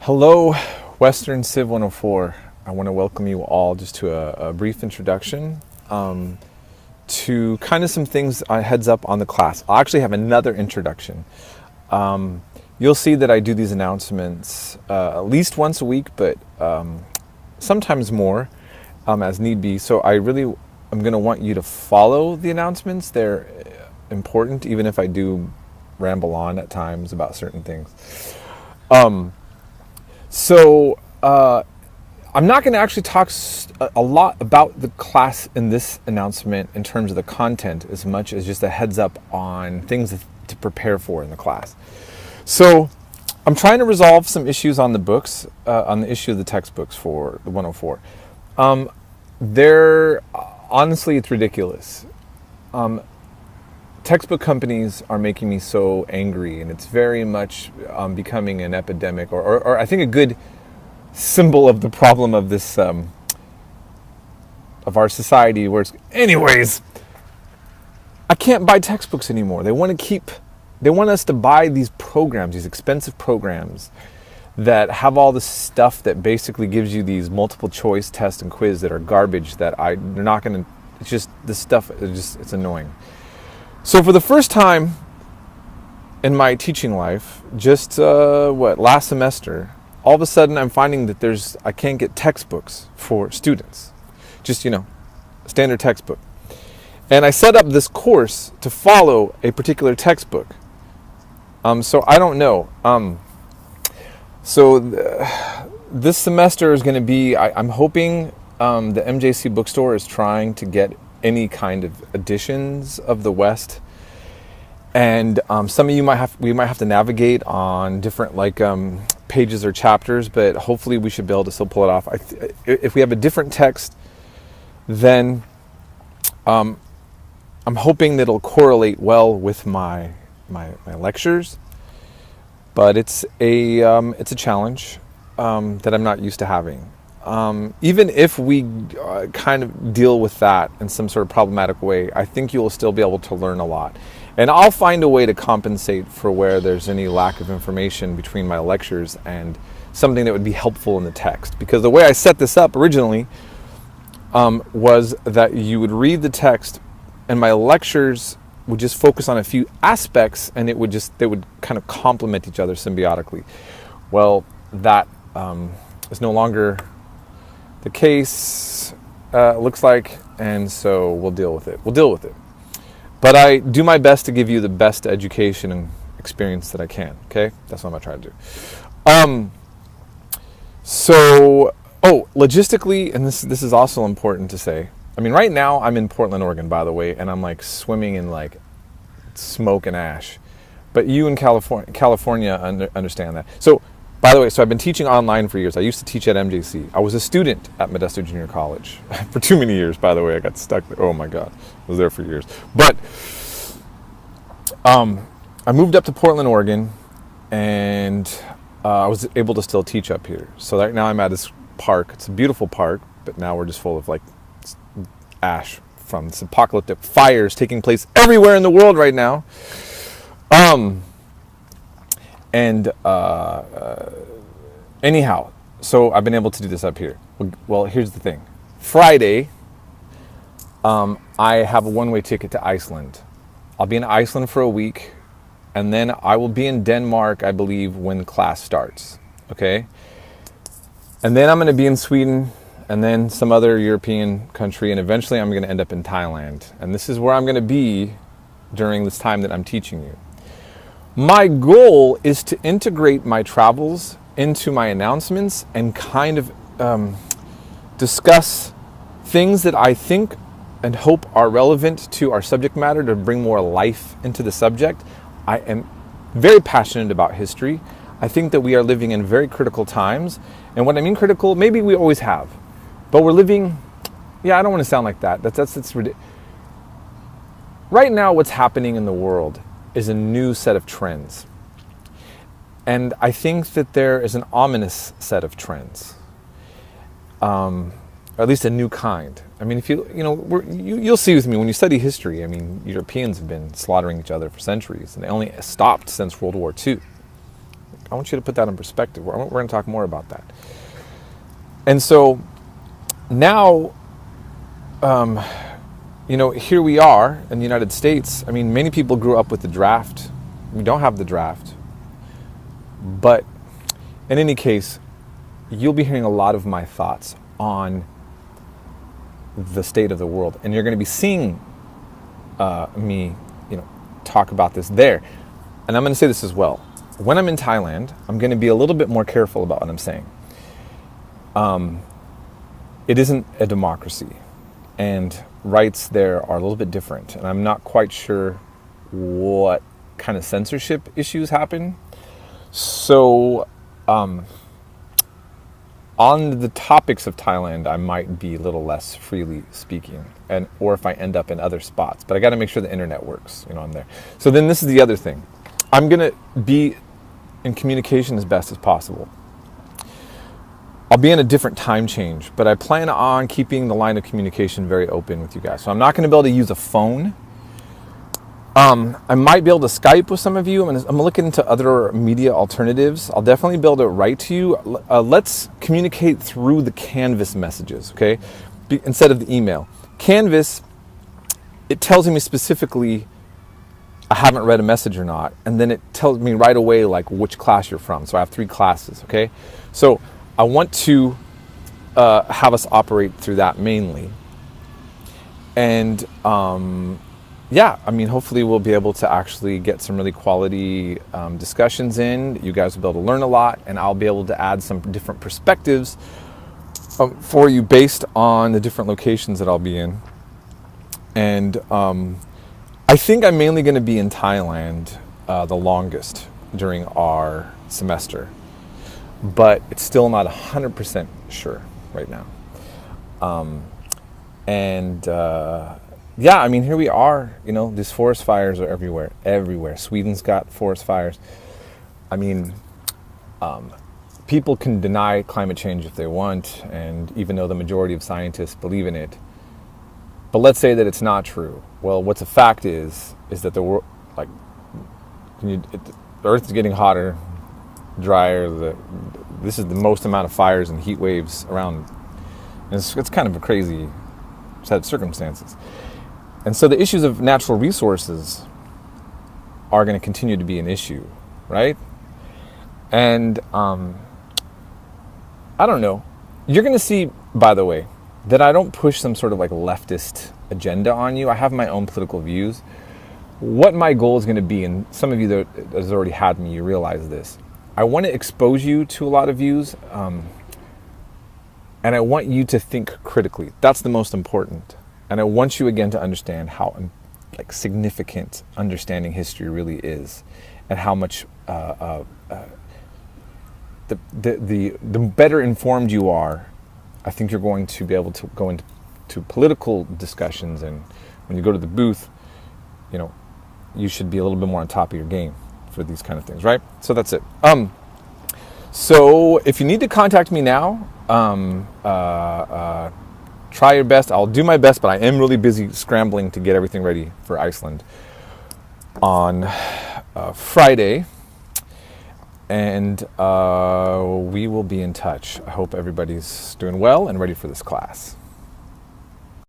Hello, Western Civ 104. I want to welcome you all just to a brief introduction to kind of some things, heads up on the class. I'll actually have another introduction. You'll see that I do these announcements at least once a week, but sometimes more as need be. So I really am going to want you to follow the announcements. They're important, even if I do ramble on at times about certain things. So I'm not going to actually talk a lot about the class in this announcement in terms of the content as much as just a heads up on things to prepare for in the class. So I'm trying to resolve some issues on the books, on the issue of the textbooks for the 104. Honestly, it's ridiculous. Textbook companies are making me so angry, and it's very much becoming an epidemic, or I think a good symbol of the problem of this, of our society. Anyways, I can't buy textbooks anymore. They want us to buy these programs, these expensive programs that have all this stuff that basically gives you these multiple choice tests and quiz that are garbage. They're not going to. It's just this stuff. It's annoying. So for the first time in my teaching life, just last semester, all of a sudden I'm finding that I can't get textbooks for students. Just, standard textbook. And I set up this course to follow a particular textbook. So I don't know. This semester is going to be, I'm hoping the MJC bookstore is trying to get any kind of editions of the West, and some of you we might have to navigate on different pages or chapters, but hopefully we should be able to still pull it off. If we have a different text, then I'm hoping that it'll correlate well with my lectures, but it's a challenge that I'm not used to having. Even if we kind of deal with that in some sort of problematic way, I think you'll still be able to learn a lot. And I'll find a way to compensate for where there's any lack of information between my lectures and something that would be helpful in the text. Because the way I set this up originally was that you would read the text and my lectures would just focus on a few aspects, and they would kind of complement each other symbiotically. Well, that is no longer the case, looks like, and so we'll deal with it. But I do my best to give you the best education and experience that I can, okay? That's what I'm going to try to do. Logistically, and this is also important to say, I mean, right now I'm in Portland, Oregon, by the way, and I'm swimming in smoke and ash. But you in California understand that. So, by the way, I've been teaching online for years. I used to teach at MJC. I was a student at Modesto Junior College for too many years, by the way. I got stuck there. Oh my God. I was there for years. But I moved up to Portland, Oregon, and I was able to still teach up here. So right now I'm at this park. It's a beautiful park, but now we're just full of ash from this apocalyptic fires taking place everywhere in the world right now. Anyhow, so I've been able to do this up here. Well, here's the thing. Friday, I have a one-way ticket to Iceland. I'll be in Iceland for a week, and then I will be in Denmark, I believe, when class starts. Okay? And then I'm going to be in Sweden, and then some other European country, and eventually I'm going to end up in Thailand. And this is where I'm going to be during this time that I'm teaching you. My goal is to integrate my travels into my announcements and kind of discuss things that I think and hope are relevant to our subject matter to bring more life into the subject. I am very passionate about history. I think that we are living in very critical times. And when I mean critical, maybe we always have. But we're living, I don't want to sound like that. That's ridiculous. Right now, what's happening in the world is a new set of trends. And I think that there is an ominous set of trends. Or at least a new kind. I mean, if you'll see with me when you study history, I mean, Europeans have been slaughtering each other for centuries, and they only stopped since World War II. I want you to put that in perspective. We're going to talk more about that. And so now, here we are in the United States. I mean, many people grew up with the draft. We don't have the draft. But in any case, you'll be hearing a lot of my thoughts on the state of the world. And you're going to be seeing me, talk about this there. And I'm going to say this as well. When I'm in Thailand, I'm going to be a little bit more careful about what I'm saying. It isn't a democracy, and rights there are a little bit different. And I'm not quite sure what kind of censorship issues happen. So, on the topics of Thailand, I might be a little less freely speaking, or if I end up in other spots. But I got to make sure the internet works. I'm there. So then this is the other thing. I'm going to be in communication as best as possible. I'll be in a different time change, but I plan on keeping the line of communication very open with you guys. So I'm not going to be able to use a phone. I might be able to Skype with some of you. I'm looking into other media alternatives. I'll definitely be able to write to you. Let's communicate through the Canvas messages, okay? Instead of the email. Canvas, it tells me specifically I haven't read a message or not, and then it tells me right away like which class you're from. So I have 3 classes, okay? So I want to have us operate through that mainly. And hopefully we'll be able to actually get some really quality discussions in. You guys will be able to learn a lot, and I'll be able to add some different perspectives for you based on the different locations that I'll be in. And I think I'm mainly going to be in Thailand the longest during our semester, but it's still not 100% sure right now. Here we are. These forest fires are everywhere. Sweden's got forest fires. People can deny climate change if they want, and even though the majority of scientists believe in it. But let's say that it's not true. Well, what's a fact is that the world, the Earth is getting hotter, drier. This is the most amount of fires and heat waves around. And it's kind of a crazy set of circumstances. And so the issues of natural resources are going to continue to be an issue, right? And I don't know. You're going to see, by the way, that I don't push some sort of leftist agenda on you. I have my own political views. What my goal is going to be, and some of you that has already had me, you realize this. I want to expose you to a lot of views, and I want you to think critically. That's the most important. And I want you again to understand how significant understanding history really is, and how much the better informed you are, I think you're going to be able to go into political discussions, and when you go to the booth, you should be a little bit more on top of your game for these kind of things, right? So that's it. So if you need to contact me now, try your best. I'll do my best, but I am really busy scrambling to get everything ready for Iceland on Friday. And we will be in touch. I hope everybody's doing well and ready for this class.